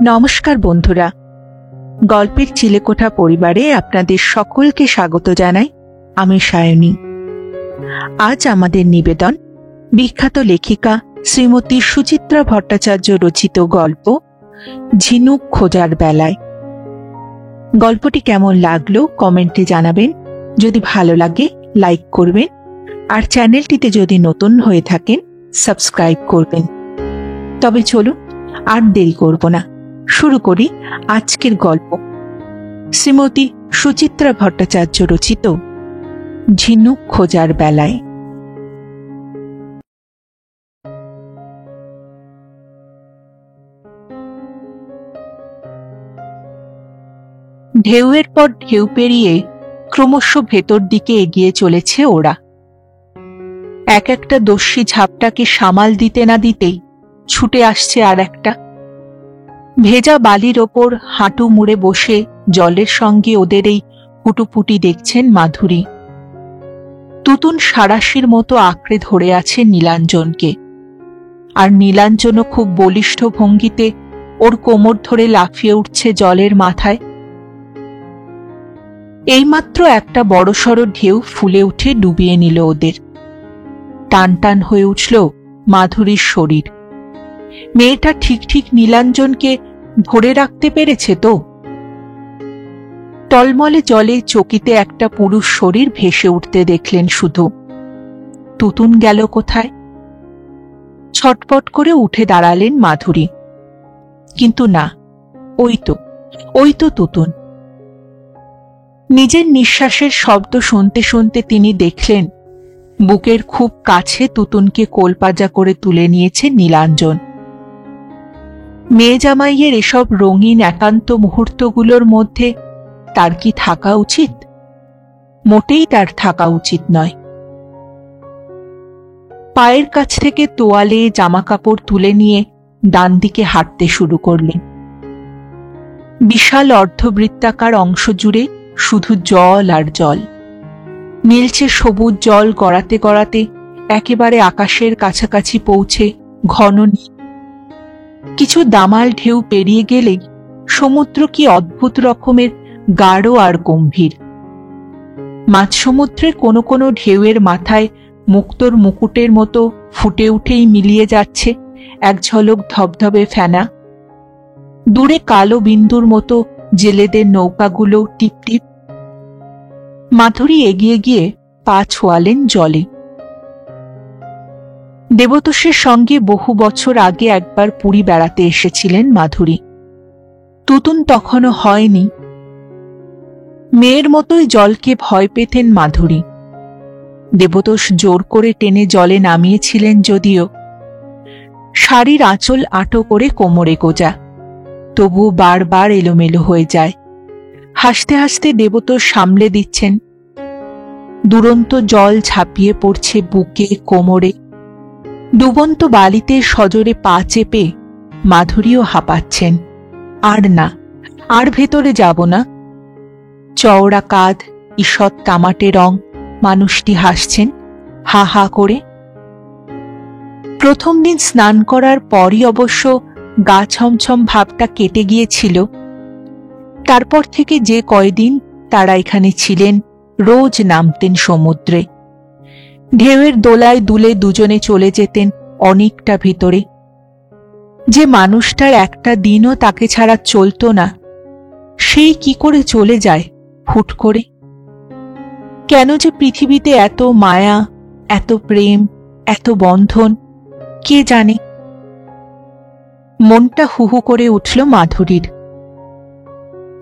নমস্কার বন্ধুরা, গল্পের চিলেকোঠা পরিবারে আপনাদের সকলকে স্বাগত জানাই। আমি সায়নী। আজ আমাদের নিবেদন বিখ্যাত লেখিকা শ্রীমতী সুচিত্রা ভট্টাচার্য রচিত গল্প ঝিনুক খোঁজার বেলায়। গল্পটি কেমন লাগলো কমেন্টে জানাবেন। যদি ভালো লাগে লাইক করবেন, আর চ্যানেলটিতে যদি নতুন হয়ে থাকেন সাবস্ক্রাইব করবেন। তবে চলুন আর দেরি করব না, শুরু করি আজকের গল্প। শ্রীমতী সুচিত্রা ভট্টাচার্য রচিত ঝিনুক খোঁজার বেলায়। ঢেউয়ের পর ঢেউ পেরিয়ে ক্রমশ ভেতর দিকে এগিয়ে চলেছে ওরা। এক একটা দস্যি ঝাপটাকে সামাল দিতে না দিতেই ছুটে আসছে আর একটা। ভেজা বালির ওপর হাঁটু মুড়ে বসে জলের সঙ্গে ওদের এই ফুটুফুটি দেখছেন মাধুরী। তুতুন সারাশির মতো আঁকড়ে ধরে আছে নীলাঞ্জনকে, আর নীলাঞ্জনও খুব বলিষ্ঠ ভঙ্গিতে ওর কোমর ধরে লাফিয়ে উঠছে জলের মাথায়। এইমাত্র একটা বড়সড় ঢেউ ফুলে উঠে ডুবিয়ে নিল ওদের। টান টান হয়ে উঠল মাধুরীর শরীর। মেয়েটা ঠিক ঠিক নীলাঞ্জনকে ধরে রাখতে পেরেছে তো? টলমলে জলে চকিতে একটা পুরুষ শরীর ভেসে উঠতে দেখলেন শুধু। তুতুন গেল কোথায়? ছটপট করে উঠে দাঁড়ালেন মাধুরী। কিন্তু না, ওই তো তুতুন। নিজের নিঃশ্বাসের শব্দ শুনতে শুনতে তিনি দেখলেন বুকের খুব কাছে তুতুনকে কোলপাজা করে তুলে নিয়েছে নীলাঞ্জন। মেয়ে জামাইয়ের এসব রঙিন একান্ত মুহূর্তগুলোর মধ্যে তার কি থাকা উচিত? মোটেই তার থাকা উচিত নয়। পায়ের কাছ থেকে তোয়ালে জামাকাপড় তুলে নিয়ে ডান দিকে হাঁটতে শুরু করলেন। বিশাল অর্ধবৃত্তাকার অংশ জুড়ে শুধু জল আর জল। নীলচে সবুজ জল গড়াতে গড়াতে একেবারে আকাশের কাছাকাছি পৌঁছে ঘন নীল। কিছু দামাল ঢেউ পেরিয়ে গেলেই সমুদ্র কি অদ্ভুত রকমের গাঢ় আর গম্ভীর। মাঝ সমুদ্রের কোনো কোনো ঢেউয়ের মাথায় মুক্তোর মুকুটের মতো ফুটে উঠেই মিলিয়ে যাচ্ছে এক ঝলক ধবধবে ফেনা। দূরে কালো বিন্দুর মতো জেলেদের নৌকাগুলো টিপটিপ। মাধুরী এগিয়ে গিয়ে পা ছোয়ালেন জলে। দেবতোষের সঙ্গে বহু বছর আগে একবার পুরী বেড়াতে এসেছিলেন মাধুরী। তুতুন তখনও হয়নি। মেয়ের মতোই জলকে ভয় পেতেন মাধুরী। দেবতোষ জোর করে টেনে জলে নামিয়েছিলেন যদিও। শাড়ির আঁচল আঁটো করে কোমরে গোজা, তবুও বারবার এলোমেলো হয়ে যায়। হাসতে হাসতে দেবতোষ সামলে দিচ্ছেন। দুরন্ত জল ঝাঁপিয়ে পড়ছে বুকে, কোমরে। ডুবন্ত বালিতে সজোরে পা চেপে মাধুরীও হাঁপাচ্ছেন। আর না, আর ভেতরে যাব না। চওড়া কাঁধ, ঈষৎ তামাটে রং, মানুষটি হাসছেন হা হা করে। প্রথম দিন স্নান করার পরই অবশ্য গা ছমছম ভাবটা কেটে গিয়েছিল। তারপর থেকে যে কয়দিন তারা এখানে ছিলেন, রোজ নামতেন সমুদ্রে। ঢেউয়ের দোলায় দুলে দুজনে চলে যেতেন অনেকটা ভিতরে। যে মানুষটার একটা দিনও তাকে ছাড়া চলত না, সেই কি করে চলে যায় হুট করে? কেন যে পৃথিবীতে এত মায়া, এত প্রেম, এত বন্ধন, কে জানে। মনটা হুহু করে উঠল মাধুরীর।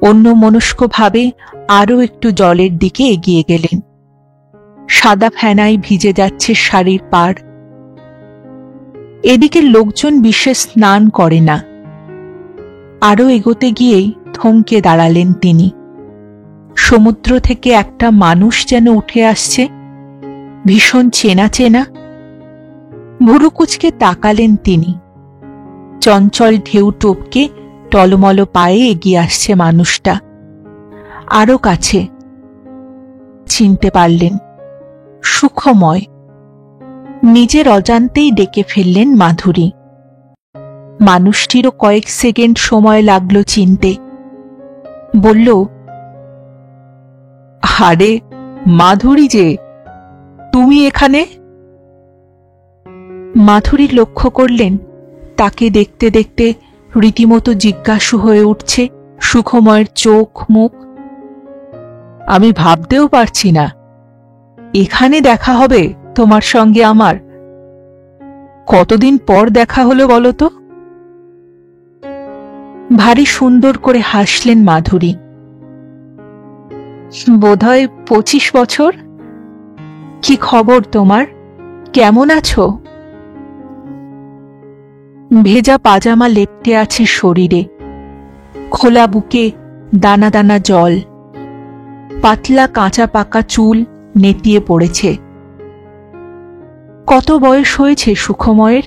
অন্য মনস্কভাবে আরও একটু জলের দিকে এগিয়ে গেলেন। সাদা ফেনায় ভিজে যাচ্ছে শাড়ির পাড়। এদিকে লোকজন বিশেষ স্নান করে না। আরও এগোতে গিয়েই থমকে দাঁড়ালেন তিনি। সমুদ্র থেকে একটা মানুষ যেন উঠে আসছে, ভীষণ চেনা চেনা। ভুরু কুঁচকে তাকালেন তিনি। চঞ্চল ঢেউ টপকে টলমল পায়ে এগিয়ে আসছে মানুষটা। আরো কাছে চিনতে পারলেন, সুখময়। নিজের অজান্তেই ডেকে ফেললেন মাধুরী। মানুষটিরও কয়েক সেকেন্ড সময় লাগলো চিনতে। বলল, আরে মাধুরী যে, তুমি এখানে? মাধুরী লক্ষ্য করলেন তাকে দেখতে দেখতে রীতিমতো জিজ্ঞাসু হয়ে উঠছে সুখময়ের চোখ মুখ। আমি ভাবতেও পারছি না এখানে দেখা হবে তোমার সঙ্গে আমার। কতদিন পর দেখা হলো বলো তো? ভারী সুন্দর করে হাসলেন মাধুরী। বোধহয় 25 বছর। কি খবর তোমার? কেমন আছো? ভেজা পাজামা লেপ্টে আছে শরীরে, খোলা বুকে দানা দানা জল, পাতলা কাঁচা পাকা চুল নেতিয়ে পড়েছে। কত বয়স হয়েছে সুখময়ের?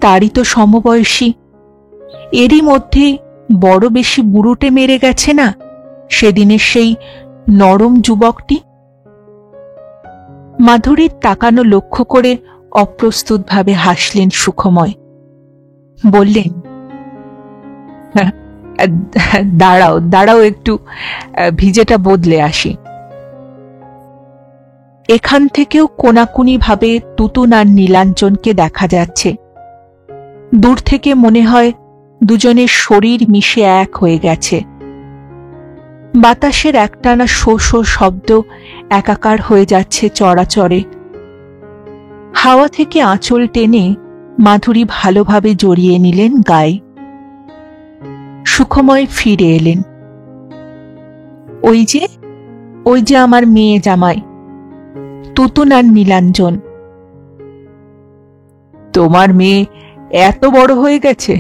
তারই তো সমবয়সী। এরই মধ্যে বড় বেশি বুড়োটে মেরে গেছে না সেদিনের সেই নরম যুবকটি? মাধুরীর তাকানো লক্ষ্য করে অপ্রস্তুতভাবে হাসলেন সুখময়। বললেন, দাঁড়াও দাঁড়াও, একটু ভিজেটা বদলে আসি। এখান থেকেও কোনাকুনি ভাবে তুতুন আর নীলাঞ্জনকে দেখা যাচ্ছে। দূর থেকে মনে হয় দুজনের শরীর মিশে এক হয়ে গেছে। বাতাসের একটানা শো শো শব্দ একাকার হয়ে যাচ্ছে চড়াচড়ে। হাওয়া থেকে আঁচল টেনে মাধুরী ভালোভাবে জড়িয়ে নিলেন গায়ে। সুখময় ফিরে এলেন। ওই যে আমার মেয়ে জামাই, তুতুন আর নীলাঞ্জন। তোমার মেয়ে এত বড় হয়ে গেছে?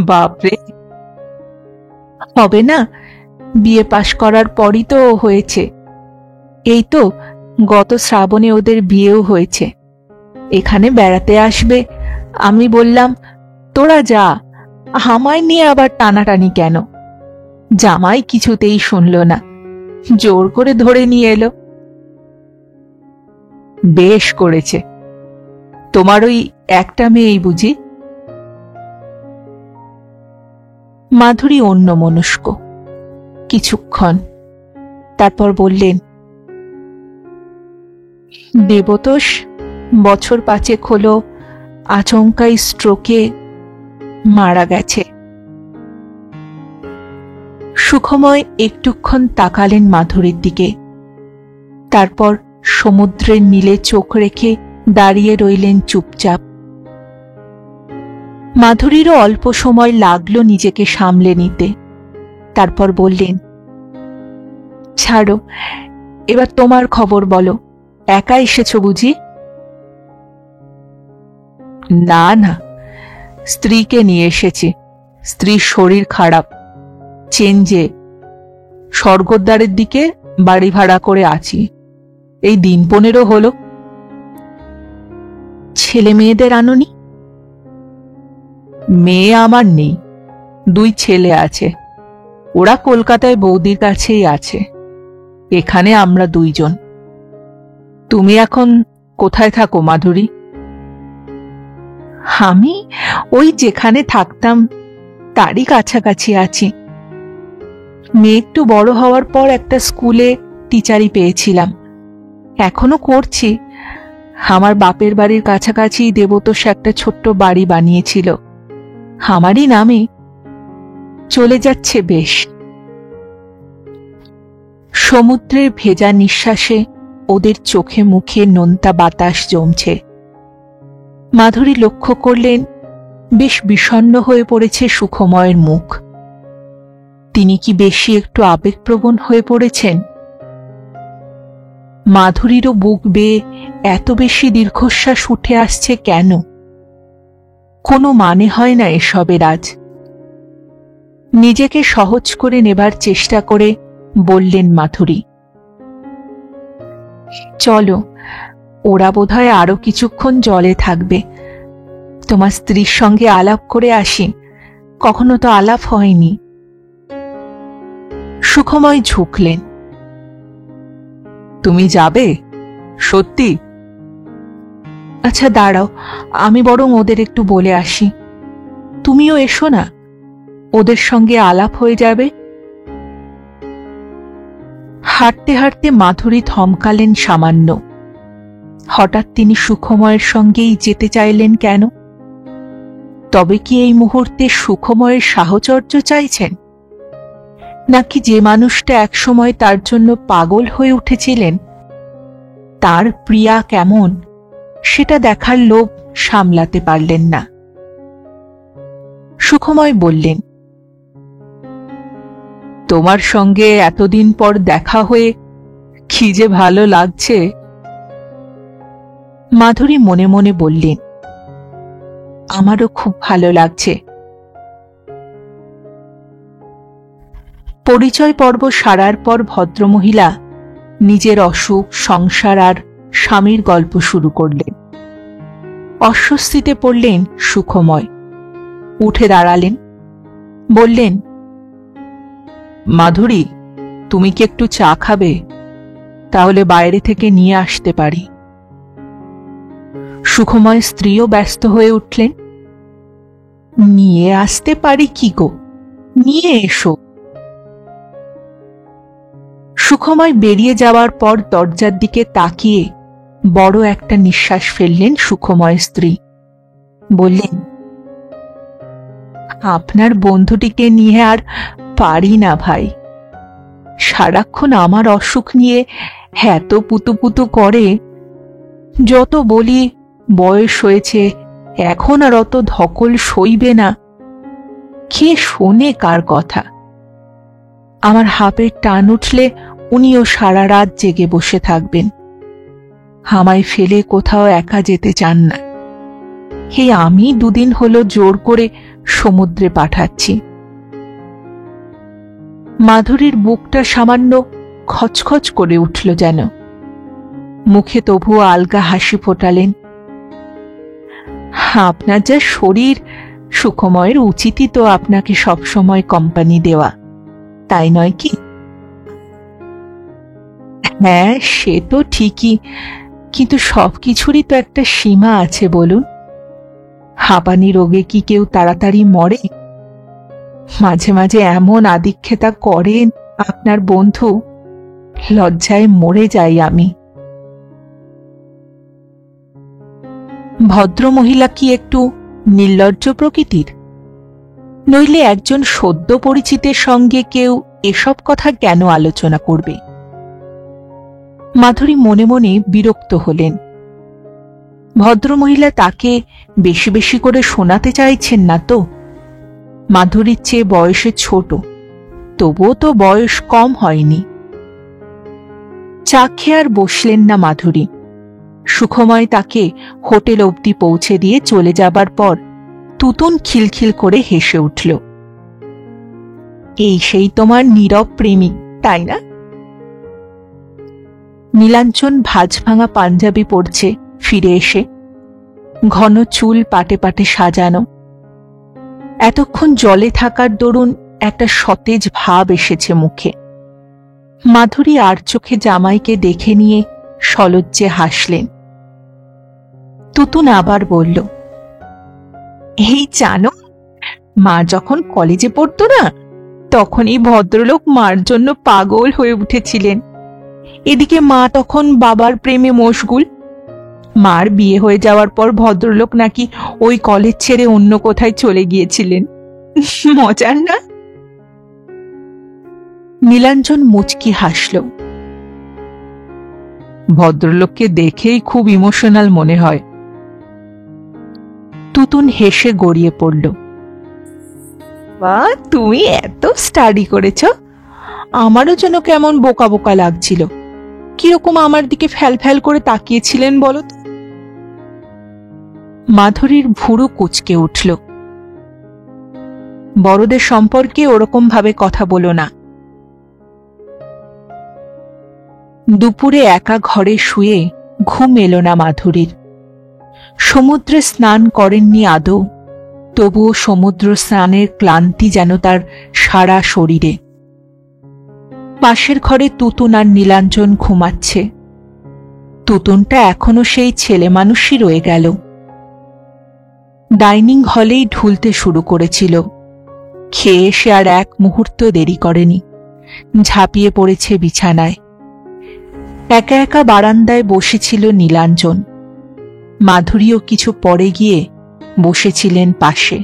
বাপরে! হবে না, বিয়ে পাশ করার পরই তো হয়েছে। এই তো গত শ্রাবণে ওদের বিয়েও হয়েছে। এখানে বেড়াতে আসবে, আমি বললাম তোরা যা, আমায় নিয়ে আবার টানাটানি কেন? জামাই কিছুতেই শুনল না, জোর করে ধরে নিয়ে এলো। বেশ করেছে। তোমার ওই একটা মেয়েই বুঝি? মাধুরী অন্যমনস্ক কিছুক্ষণ, তারপর বললেন, দেবতোষ বছর 5 হলো আচমকাই স্ট্রোকে মারা গেছে। সুখময় একটুক্ষণ তাকালেন মাধুরীর দিকে, তারপর সমুদ্রের নীলে চোখ রেখে দাঁড়িয়ে রইলেন চুপচাপ। মাধুরীরও অল্প সময় লাগলো নিজেকে সামলে নিতে। তারপর বললেন, ছাড়ো, এবার তোমার খবর বলো। একা এসেছো বুঝি? না না, স্ত্রীকে নিয়ে এসেছি। স্ত্রীর শরীর খারাপ, চেঞ্জে স্বর্গদ্বারের দিকে বাড়ি ভাড়া করে আছি। এই দিন 15 হলো। ছেলে মেয়েদের আনোনি? মেয়ে আমার নেই, 2 ছেলে আছে। ওরা কলকাতায় বৌদির কাছেই আছে। এখানে আমরা 2 জন। তুমি এখন কোথায় থাকো মাধুরী? আমি ওই যেখানে থাকতাম তারই কাছাকাছি আছি। মেয়ে একটু বড় হওয়ার পর একটা স্কুলে টিচারই পেয়েছিলাম, এখনো করছি। আমার বাপের বাড়ির কাছাকাছি দেবতোষ একটা ছোট্ট বাড়ি বানিয়েছিল আমারই নামে। চলে যাচ্ছে বেশ। সমুদ্রের ভেজা নিঃশ্বাসে ওদের চোখে মুখে নোনতা বাতাস জমছে। মাধুরী লক্ষ্য করলেন বেশ বিষণ্ণ হয়ে পড়েছে সুখময়ের মুখ। তিনি কি বেশি একটু আবেগপ্রবণ হয়ে পড়েছেন? মাধুরীরও বুক বেয়ে এত বেশি দীর্ঘশ্বাস উঠে আসছে কেন? কোনো মানে হয় না এসবের আজ। নিজেকে সহজ করে নেবার চেষ্টা করে বললেন মাধুরী, চলো, ওরা বোধহয় আরো কিছুক্ষণ জলে থাকবে। তোমার স্ত্রীর সঙ্গে আলাপ করে আসি, কখনো তো আলাপ হয়নি। সুখময় ঝুঁকলেন। তুমি যাবে সত্যি? আচ্ছা দাঁড়াও, আমি বরং ওদের একটু বলে আসি। তুমিও এসো না, ওদের সঙ্গে আলাপ হয়ে যাবে। হাঁটতে হাঁটতে মাধুরী থমকালেন সামান্য। হঠাৎ তিনি সুখময়ের সঙ্গেই যেতে চাইলেন কেন? তবে কি এই মুহূর্তে সুখময়ের সাহচর্য চাইছেন, নাকি যে মানুষটা একসময় তার জন্য পাগল হয়ে উঠেছিলেন তার প্রিয়া কেমন সেটা দেখার লোভ সামলাতে পারলেন না। সুখময় বললেন, তোমার সঙ্গে এতদিন পর দেখা হয়ে কি যে ভালো লাগছে। মাধুরী মনে মনে বললেন, আমারও খুব ভালো লাগছে। পরিচয় পর্ব সারার পর ভদ্রমহিলা নিজের অসুখ, সংসার আর স্বামীর গল্প শুরু করলেন। অস্বস্তিতে পড়লেন সুখময়। উঠে দাঁড়ালেন, বললেন, মাধুরী, তুমি কি একটু চা খাবে? তাহলে বাইরে থেকে নিয়ে আসতে পারি। সুখময় স্ত্রীও ব্যস্ত হয়ে উঠলেন, নিয়ে আসতে পারি কি গো, নিয়ে এসো। সুখময় বেরিয়ে যাওয়ার পর দরজার দিকে তাকিয়ে বড় একটা নিঃশ্বাস ফেললেন সুখময় স্ত্রী। বললেন, আপনার বন্ধুটিকে নিয়ে আর পারি না ভাই। সারাক্ষণ আমার অসুখ নিয়ে এত পুতুপুতু করে, যত বলি বয়স হয়েছে, এখন আর অত ধকল সইবে না, কে শোনে কার কথা? আমার হাপের টান উঠলে উনিও সারা রাত জেগে বসে থাকবেন। আমায় ফেলে কোথাও একা যেতে চান না। হে, আমি দুদিন হলো জোর করে সমুদ্রে পাঠাচ্ছি। মাধুরীর বুকটা সামান্য খচখচ করে উঠল যেন। মুখে তবুও আলগা হাসি ফোটালেন। আপনার যা শরীর, সুখময়ের উচিতই তো আপনাকে সবসময় কোম্পানি দেওয়া, তাই নয় কি? হ্যাঁ, সে তো ঠিকই, কিন্তু সবকিছুরই তো একটা সীমা আছে বলুন। হাঁপানি রোগে কি কেউ তাড়াতাড়ি মরে? মাঝে মাঝে এমন আদিক্ষেতা করেন আপনার বন্ধু, লজ্জায় মরে যাই আমি। ভদ্রমহিলা কি একটু নির্লজ্জ প্রকৃতির? নইলে একজন সদ্য পরিচিতের সঙ্গে কেউ এসব কথা কেন আলোচনা করবে? মাধুরী মনে মনে বিরক্ত হলেন। ভদ্রমহিলা তাকে বেশি বেশি করে শোনাতে চাইছেন না তো? মাধুরীর চেয়ে বয়সে ছোট, তবুও তো বয়স কম হয়নি। চা খেয়ে আর বসলেন না মাধুরী। সুখময় তাকে হোটেল অবধি পৌঁছে দিয়ে চলে যাবার পর তুতুন খিলখিল করে হেসে উঠল। এই সেই তোমার নীরব প্রেমিক, তাই না? নীলাঞ্জন ভাঁজ ভাঙা পাঞ্জাবি পরছে ফিরে এসে, ঘন চুল পাটে পাটে সাজানো। এতক্ষণ জলে থাকার দরুন একটা সতেজ ভাব এসেছে মুখে। মাধুরী আর চোখে জামাইকে দেখে নিয়ে সলজ্জে হাসলেন। তুতুন আবার বলল, এই জানো, মা যখন কলেজে পড়তো না, তখন এই ভদ্রলোক মার জন্য পাগল হয়ে উঠেছিলেন। এদিকে মা তখন বাবার প্রেমে মশগুল। মার বিয়ে হয়ে যাওয়ার পর ভদ্রলোক নাকি ওই কলেজ ছেড়ে অন্য কোথায় চলে গিয়েছিলেন। মজার না? নীলাঞ্জন মুচকি হাসল। ভদ্রলোককে দেখেই খুব ইমোশনাল মনে হয়। তুতুন হেসে গড়িয়ে পড়ল। বাহ, তুমি এত স্টাডি করেছ! আমারও যেন কেমন বোকা বোকা লাগছিল। কিরকম আমার দিকে ফ্যাল ফ্যাল করে তাকিয়েছিলেন বলো তো? মাধুরীর ভুরু কুঁচকে উঠল। বড়দের সম্পর্কে ওরকম ভাবে কথা বলো না। দুপুরে একা ঘরে শুয়ে ঘুম এলো না মাধুরীর। সমুদ্রে স্নান করেননি আদৌ, তবুও সমুদ্র স্নানের ক্লান্তি যেন তার সারা শরীরে। পাশের ঘরে তুতুন আর নীলাঞ্জন ঘুমাচ্ছে। তুতুনটা এখনো সেই ছেলে মানুষই রয়ে গেল। ডাইনিং হলেই ঢুলতে শুরু করেছিল। খেয়ে এসে আর এক মুহূর্ত দেরি করেনি, ঝাঁপিয়ে পড়েছে বিছানায়। একা একা বারান্দায় বসেছিল নীলাঞ্জন। মাধুরীও কিছু পরে গিয়ে বসেছিলেন পাশে।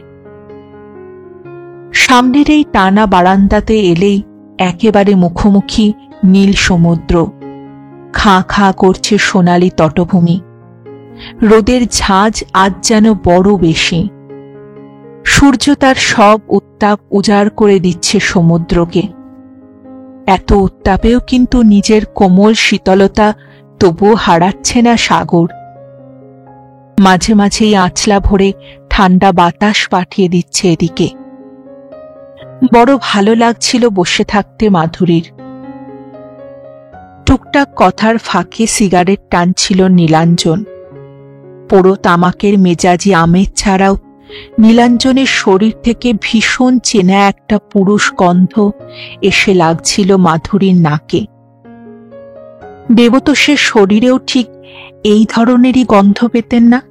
সামনের এই টানা বারান্দাতে এলেই একেবারে মুখোমুখি নীল সমুদ্র। খাঁ খাঁ করছে সোনালি তটভূমি। রোদের ঝাঁজ আজ যেন বড় বেশি। সূর্য তার সব উত্তাপ উজাড় করে দিচ্ছে সমুদ্রকে। এত উত্তাপেও কিন্তু নিজের কোমল শীতলতা তবুও হারাচ্ছে না সাগর। মাঝে মাঝেই আঁচলা ভরে ঠান্ডা বাতাস পাঠিয়ে দিচ্ছে এদিকে। বড় ভালো লাগছিল বসে থাকতে মাধুরীর। টুকটাক কথার ফাঁকে সিগারেট টানছিল নীলাঞ্জন। পোড়ো তামাকের মেজাজি আমেজ ছাড়াও নীলাঞ্জনের শরীর থেকে ভীষণ চেনা একটা পুরুষ গন্ধ এসে লাগছিল মাধুরীর নাকে। দেবতোষের শরীরেও ঠিক এই ধরনেরই গন্ধ পেতেন না?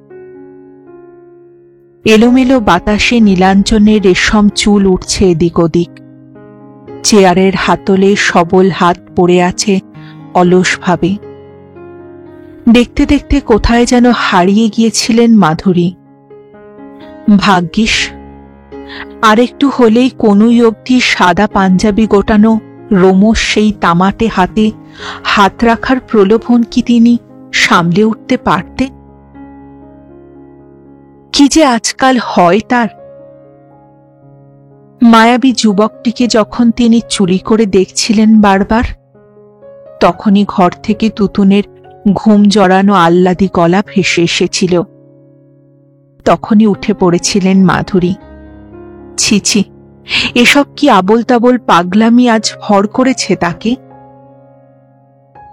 এলোমেলো বাতাসে নীলাঞ্জনের রেশম চুল উঠছে এদিক ওদিক। চেয়ারের হাতলে সবল হাত পড়ে আছে অলসভাবে। দেখতে দেখতে কোথায় যেন হারিয়ে গিয়েছিলেন মাধুরী। ভাগ্যিস আরেকটু হলেই কোনই অবধি সাদা পাঞ্জাবি গোটানো রোমশ সেই তামাটে হাতে হাত রাখার প্রলোভন কি তিনি সামলে উঠতে পারতেন? কি যে আজকাল হয় তার। মায়াবী যুবকটিকে যখন তিনি চুরি করে দেখছিলেন বারবার, তখনই ঘর থেকে তুতুনের ঘুম জড়ানো আহ্লাদি গলা ভেসে এসেছিল। তখনই উঠে পড়েছিলেন মাধুরী। ছি ছি, এসব কি আবোল তাবোল পাগলামি আজ ভর করেছে তাকে।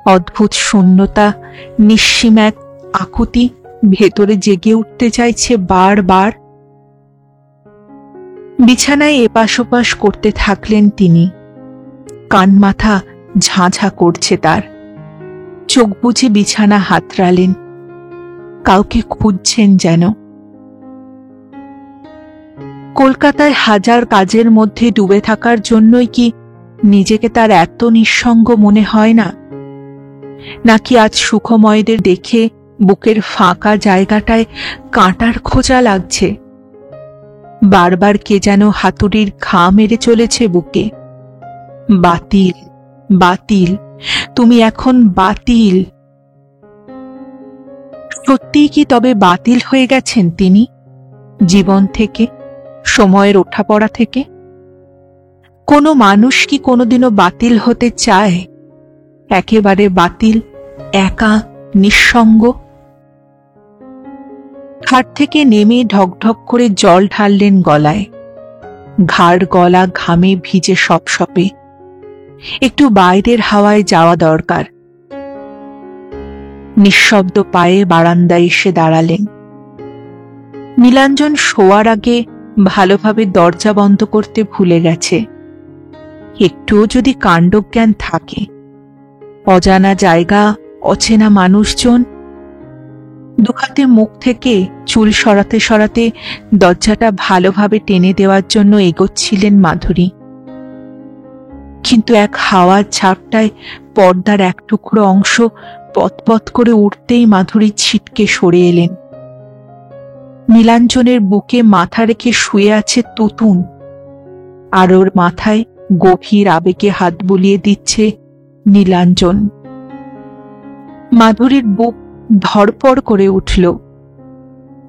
অদ্ভুত শূন্যতা, নিঃসীম এক আকুতি ভেতরে জেগে উঠতে চাইছে বারবার। বিছানায় এপাশ ওপাশ করতে থাকলেন তিনি। কান মাথা ঝাঁঝা করছে তার। চোখ বুজে বিছানা হাতড়ালেন। কাউকে খুঁজছেন যেন। কলকাতায় হাজার কাজের মধ্যে ডুবে থাকার জন্যই কি নিজেকে তার এত নিঃসঙ্গ মনে হয় না? নাকি আজ সুখময়দের দেখে বুকের ফাঁকা জায়গাটায় কাঁটার খোঁজা লাগছে? বারবার কে যেন হাতুড়ির ঘা মেরে চলেছে বুকে। বাতিল, বাতিল, তুমি এখন বাতিল। সত্যিই কি তবে বাতিল হয়ে গেছেন তিনি জীবন থেকে, সময়ের ওঠাপড়া থেকে? কোনো মানুষ কি কোনোদিনও বাতিল হতে চায়? একেবারে বাতিল, একা, নিঃসঙ্গ। খাট থেকে নেমে ঢকঢক করে জল ঢাললেন গলায়। ঘাড় গলা ঘামে ভিজে সপসপে। একটু বাইরের হাওয়ায় যাওয়া দরকার। নিঃশব্দ পায়ে বারান্দায় এসে দাঁড়ালেন। নীলাঞ্জন শোয়ার আগে ভালোভাবে দরজা বন্ধ করতে ভুলে গেছে। একটুও যদি কাণ্ডজ্ঞান থাকে। অজানা জায়গা, অচেনা মানুষজন। দুহাতে মুখ থেকে চুল সরাতে সরাতে দরজাটা ভালোভাবে টেনে দেওয়ার জন্য এগোচ্ছিলেন মাধুরী। কিন্তু এক হাওয়ার ঝাপটায় পর্দার এক টুকরো অংশ পতপত করে উঠতেই মাধুরী ছিটকে সরে এলেন। নীলাঞ্জনের বুকে মাথা রেখে শুয়ে আছে তুতুন, আর ওর মাথায় গভীর আবেগে হাত বুলিয়ে দিচ্ছে নীলাঞ্জন। মাধুরীর বুক ধড়পড় করে উঠল।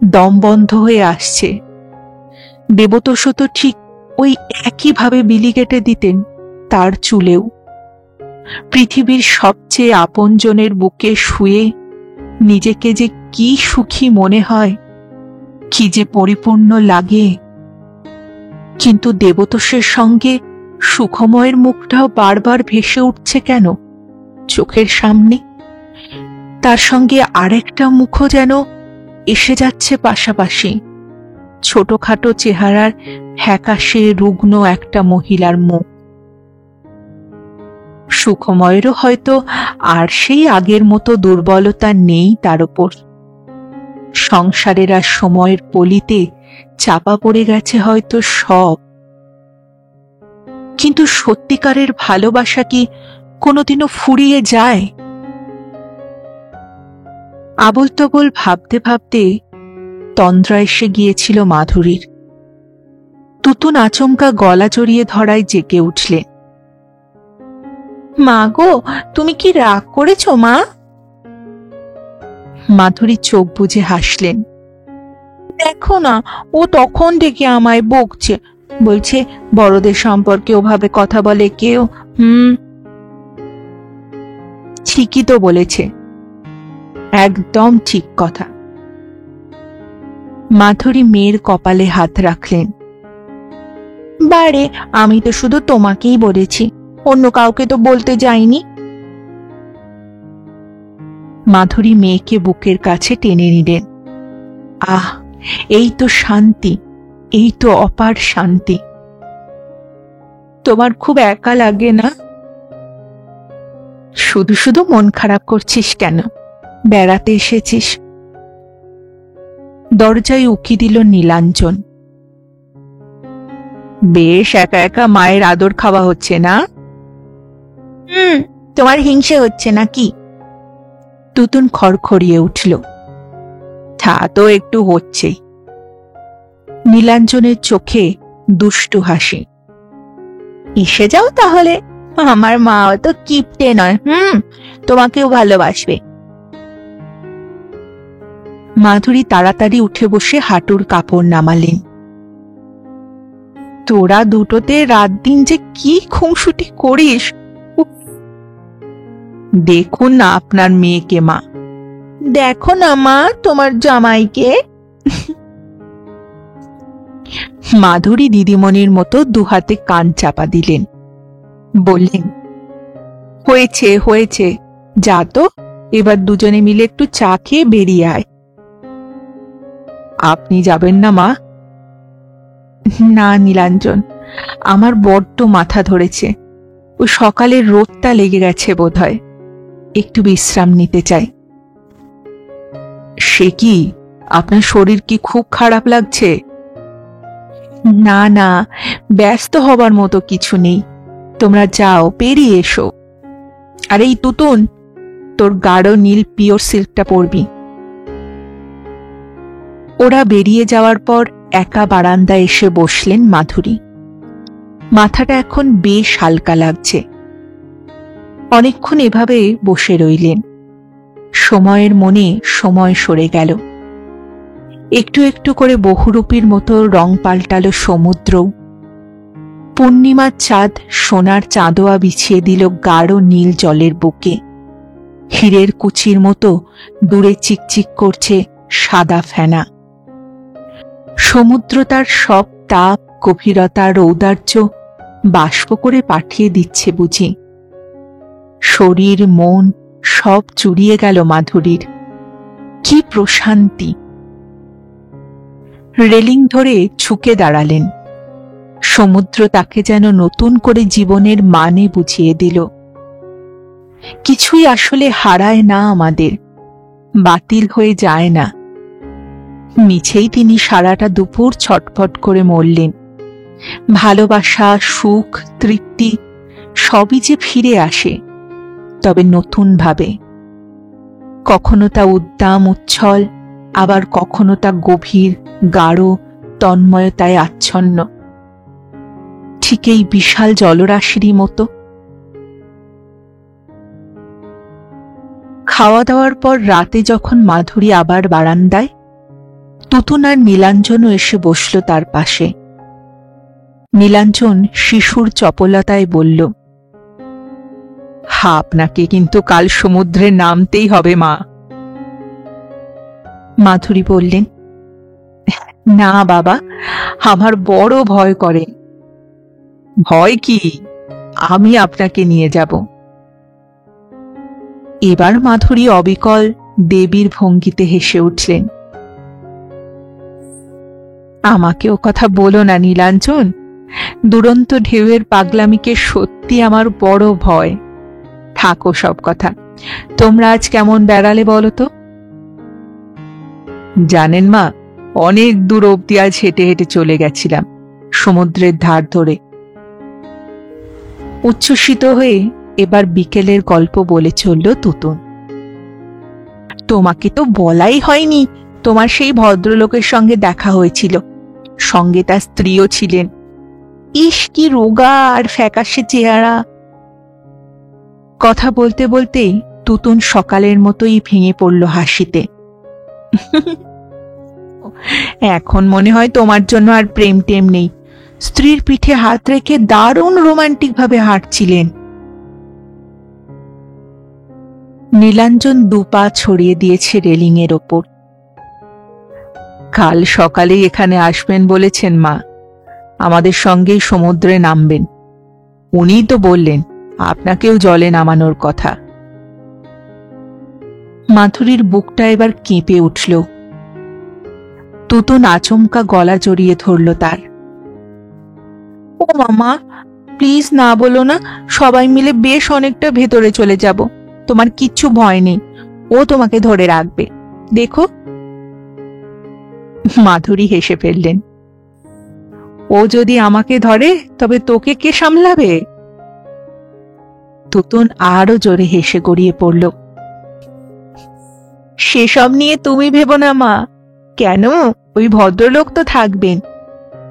দম বন্ধ হয়ে আসছে। দেবতোষ তো ঠিক ওই একইভাবে বিলি কেটে দিতেন তার চুলেও। পৃথিবীর সবচেয়ে আপনজনের বুকে শুয়ে নিজেকে যে কি সুখী মনে হয়, কি যে পরিপূর্ণ লাগে। কিন্তু দেবতোষের সঙ্গে সুখময়ের মুখটাও বারবার ভেসে উঠছে কেন চোখের সামনে? তার সঙ্গে আরেকটা মুখও যেন এসে যাচ্ছে পাশাপাশি। ছোটখাটো চেহারার ফ্যাকাশে রুগ্ন একটা মহিলার মুখ। সুখময়েরও হয়তো আর সেই আগের মতো দুর্বলতা নেই তার ওপর। সংসারের আর সময়ের পলিতে চাপা পড়ে গেছে হয়তো সব। কিন্তু সত্যিকারের ভালোবাসা কি কোনোদিনও ফুরিয়ে যায়? আবোল তবোল ভাবতে ভাবতে তন্দ্রা এসে গিয়েছিল মাধুরীর। তুতুন আচমকা গলা জড়িয়ে ধরায় জেগে উঠলে। মা গো, তুমি কি রাগ করেছ মা? মাধুরী চোখ বুজে হাসলেন। দেখো না, ও তখন থেকে আমায় বকছে, বলছে বড়দের সম্পর্কে ওভাবে কথা বলে কেউ। ঠিকই তো বলেছে, একদম ঠিক কথা। মাধুরী মেয়ের কপালে হাত রাখলেন। বারে, আমি তো শুধু তোমাকেই বলেছি, অন্য কাউকে তো বলতে যাইনি। মাধুরী মেয়েকে বুকের কাছে টেনে নিলেন। আহ, এই তো শান্তি, এই তো অপার শান্তি। তোমার খুব একা লাগে না? শুধু শুধু মন খারাপ করছিস কেন? বেড়াতে এসেছিস। দরজায় উকি দিল নীলাঞ্জন। বেশ একা একা মায়ের আদর খাওয়া হচ্ছে না? তোমার হিংসে হচ্ছে নাকি? তুতুন খড়খড়িয়ে উঠল। তা তো একটু হচ্ছেই। নীলাঞ্জনের চোখে দুষ্টু হাসি। এসে যাও তাহলে, আমার মাও তো কিপটে নয়, তোমাকেও ভালোবাসবে। মাধুরী তাড়াতাড়ি উঠে বসে হাঁটুর কাপড় নামালেন। তোরা দুটোতে রাত দিন যে কি খুনসুটি করিস! দেখুন না আপনার মেয়েকে মা। দেখো না মা তোমার জামাইকে। মাধুরী দিদিমণির মতো দুহাতে কান চাপা দিলেন। বললেন, হয়েছে হয়েছে, যা তো, এবার দুজনে মিলে একটু চা খেয়ে বেরিয়ে আয়। আপনি যাবেন না মা? না নীলাঞ্জন, আমার বড্ড মাথা ধরেছে। ও সকালের রোদটা লেগে গেছে বোধহয়, একটু বিশ্রাম নিতে চাই। সে কি, আপনার শরীর কি খুব খারাপ লাগছে? না না, ব্যস্ত হবার মতো কিছু নেই। তোমরা যাও, বেরিয়ে এসো। আর এই তুতুন, তোর গাঢ় নীল পিওর সিল্কটা পরবি। ওরা বেরিয়ে যাওয়ার পর একা বারান্দায় এসে বসলেন মাধুরী। মাথাটা এখন বেশ হালকা লাগছে। অনেকক্ষণ এভাবে বসে রইলেন। সময়ের মনে সময় সরে গেল। একটু একটু করে বহুরূপীর মতো রং পাল্টালো সমুদ্র। পূর্ণিমার চাঁদ সোনার চাঁদোয়া বিছিয়ে দিল গাঢ় নীল জলের বুকে। হীরের কুচির মতো দূরে চিকচিক করছে সাদা ফেনা। সমুদ্র তার সব তাপ, গভীরতা, ঔদার্য বাষ্প করে পাঠিয়ে দিচ্ছে বুঝি। শরীর মন সব জুড়িয়ে গেল মাধুরীর। কি প্রশান্তি! রেলিং ধরে ঝুঁকে দাঁড়ালেন। সমুদ্র তাকে যেন নতুন করে জীবনের মানে বুঝিয়ে দিল। কিছুই আসলে হারায় না আমাদের, বাতিল হয়ে যায় না। মিছেই তিনি সারাটা দুপুর ছটফট করে মরলেন। ভালোবাসা, সুখ, তৃপ্তি সবই যে ফিরে আসে, তবে নতুন ভাবে। কখনো তা উদ্দাম উচ্ছল, আবার কখনো তা গভীর গাঢ় তন্ময়তায় আচ্ছন্ন, ঠিক এই বিশাল জলরাশিরই মতো। খাওয়া দাওয়ার পর রাতে যখন মাধুরী আবার বারান্দায়, তুতুন আর নীলাঞ্জনও এসে বসল তার পাশে। নীলাঞ্জন শিশুর চপলতায় বলল, আপনাকে কিন্তু কাল সমুদ্রে নামতেই হবে মা। মাধুরী বললেন, না বাবা, আমার বড় ভয় করে। ভয় কি, আমি আপনাকে নিয়ে যাব। এবার মাধুরী অবিকল দেবীর ভঙ্গিতে হেসে উঠলেন। আমাকে ও কথা বলো না নীলাঞ্জন, দুরন্ত ঢেউয়ের পাগলামিকে সত্যি আমার বড় ভয়। থাকো সব কথা, তোমরা আজ কেমন বেড়ালে বলো তো? জানেন মা, অনেক দূর অব্দি আজ হেঁটে হেঁটে চলে গেছিলাম, সমুদ্রের ধার ধরে। উচ্ছ্বসিত হয়ে এবার বিকেলের গল্প বলে চলল তুতুন। তোমাকে তো বলাই হয়নি, তোমার সেই ভদ্রলোকের সঙ্গে দেখা হয়েছিল, সঙ্গে তার স্ত্রীও ছিলেন। ইস, কি রোগা আর ফ্যাকাশে চেহারা। কথা বলতে বলতেই তুতুন সকালের মতোই ভেঙে পড়ল হাসিতে। এখন মনে হয় তোমার জন্য আর প্রেম টেম নেই। স্ত্রীর পিঠে হাত রেখে দারুণ রোমান্টিক ভাবে হাঁটছিলেন। নীলাঞ্জন দুপা ছড়িয়ে দিয়েছে রেলিং এর ওপর। কাল সকালেই এখানে আসবেন বলেছেন মা, আমাদের সঙ্গেই সমুদ্রে নামবেন। উনিই তো বললেন আপনাকেও জলে নামানোর কথা। মাধুরীর বুকটা এবার কেঁপে উঠল। তুতুন আচমকা গলা জড়িয়ে ধরল তার। ও মামা, প্লিজ না বলো না, সবাই মিলে বেশ অনেকটা ভেতরে চলে যাব, তোমার কিচ্ছু ভয় নেই, ও তোমাকে ধরে রাখবে, দেখো। মাধুরী হেসে ফেললেন। ও যদি আমাকে ধরে তবে তোকে কে সামলাবে? তুতুন আরো জোরে হেসে গড়িয়ে পড়ল। সেসব নিয়ে তুমি ভেবো না মা। কেন, ওই ভদ্রলোক তো থাকবেন।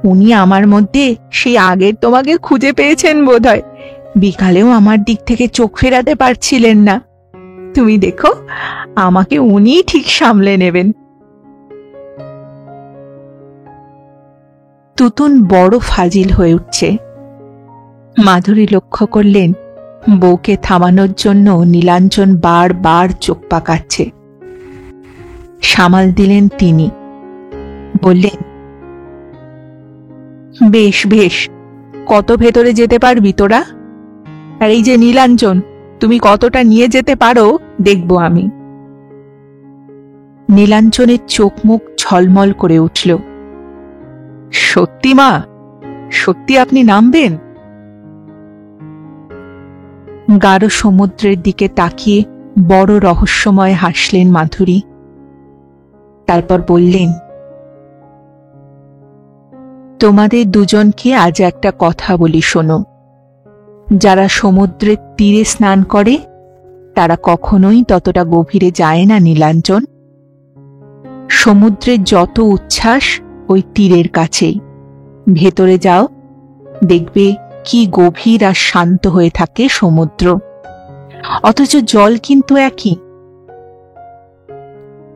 উনি আমার মধ্যে সেই আগের তোমাকে খুঁজে পেয়েছেন বোধহয়, বিকালেও আমার দিক থেকে চোখ ফেরাতে পারছিলেন না। তুমি দেখো, আমাকে উনিই ঠিক সামলে নেবেন। তুতুন বড় ফাজিল হয়ে উঠছে। মাধুরী লক্ষ্য করলেন বউকে থামানোর জন্য নীলাঞ্জন বারবার চোখ পাকাচ্ছে। সামাল দিলেন তিনি, বললেন, বেশ বেশ, কত ভেতরে যেতে পারবি তোরা? আর এই যে নীলাঞ্জন, তুমি কতটা নিয়ে যেতে পারো দেখব আমি। নীলাঞ্জনের চোখ মুখ ঝলমল করে উঠল। সত্যি মা, সত্যি আপনি নামবেন? গাঢ় সমুদ্রের দিকে তাকিয়ে বড় রহস্যময় হাসলেন মাধুরী। তারপর বললেন, তোমাদের দুজনকে আজ একটা কথা বলি শোনো। যারা সমুদ্রের তীরে স্নান করে তারা কখনোই ততটা গভীরে যায় না নীলাঞ্জন। সমুদ্রের যত উচ্ছ্বাস ওই তীরের কাছেই। ভেতরে যাও, দেখবে কি গভীর আর শান্ত হয়ে থাকে সমুদ্র, অথচ জল কিন্তু একই।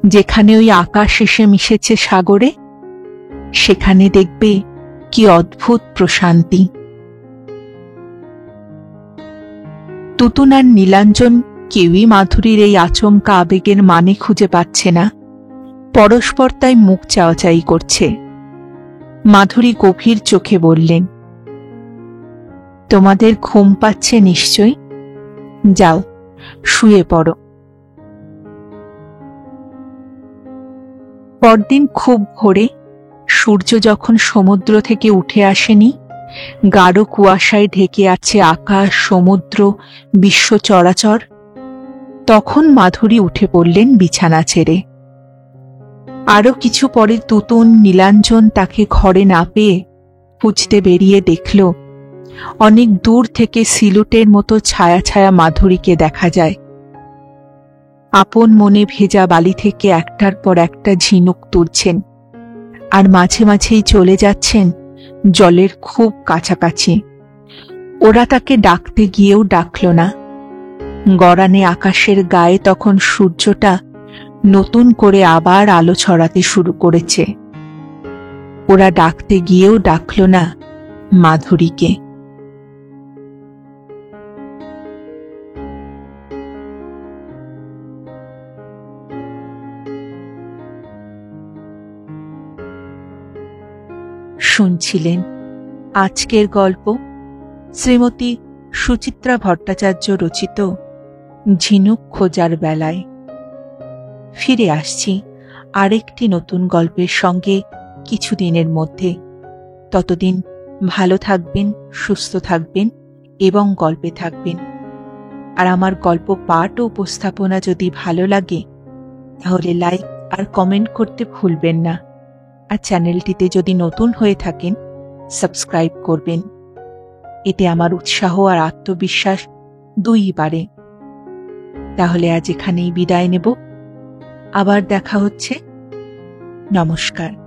যেখানে ওই আকাশ এসে মিশেছে সাগরে, সেখানে দেখবে কি অদ্ভুত প্রশান্তি। তুতুন আর নীলাঞ্জন কেউই মাধুরীর এই আচমকা আবেগের মানে খুঁজে পাচ্ছে না। পরস্পর তাই মুখ চাওয়াচাই করছে। মাধুরী গভীর চোখে বললেন, তোমাদের ঘুম পাচ্ছে নিশ্চয়, যাও শুয়ে পড়ো। পরদিন খুব ভোরে, সূর্য যখন সমুদ্র থেকে উঠে আসেনি, গাঢ় কুয়াশায় ঢেকে আছে আকাশ, সমুদ্র, বিশ্ব চরাচর, তখন মাধুরী উঠে পড়লেন বিছানা ছেড়ে। আরো কিছু পরে তুতুন, নীলাঞ্জন তাকে ঘরে না পেয়ে খুঁজতে বেরিয়ে দেখল অনেক দূর থেকে সিলুটের মতো ছায়া ছায়া মাধুরীকে দেখা যায়। আপন মনে ভেজা বালি থেকে একটার পর একটা ঝিনুক তুলছেন, আর মাঝে মাঝেই চলে যাচ্ছেন জলের খুব কাছাকাছি। ওরা তাকে ডাকতে গিয়েও ডাকল না। গড়ানে আকাশের গায়ে তখন সূর্যটা নতুন করে আবার আলো ছড়াতে শুরু করেছে। ওরা ডাকতে গিয়েও ডাকল না মাধুরীকে। শুনছিলেন আজকের গল্প শ্রীমতী সুচিত্রা ভট্টাচার্য রচিত ঝিনুক খোঁজার বেলায়। ফিরে আসছি আরেকটি নতুন গল্পের সঙ্গে কিছুদিনের মধ্যে। ততদিন ভালো থাকবেন, সুস্থ থাকবেন এবং গল্পে থাকবেন। আর আমার গল্প পাঠ ও উপস্থাপনা যদি ভালো লাগে তাহলে লাইক আর কমেন্ট করতে ভুলবেন না। আর চ্যানেলটিতে যদি নতুন হয়ে থাকেন সাবস্ক্রাইব করবেন। এতে আমার উৎসাহ আর আত্মবিশ্বাস দুই বাড়ে। তাহলে আজ এখানেই বিদায় নেব। আবার দেখা হচ্ছে। নমস্কার।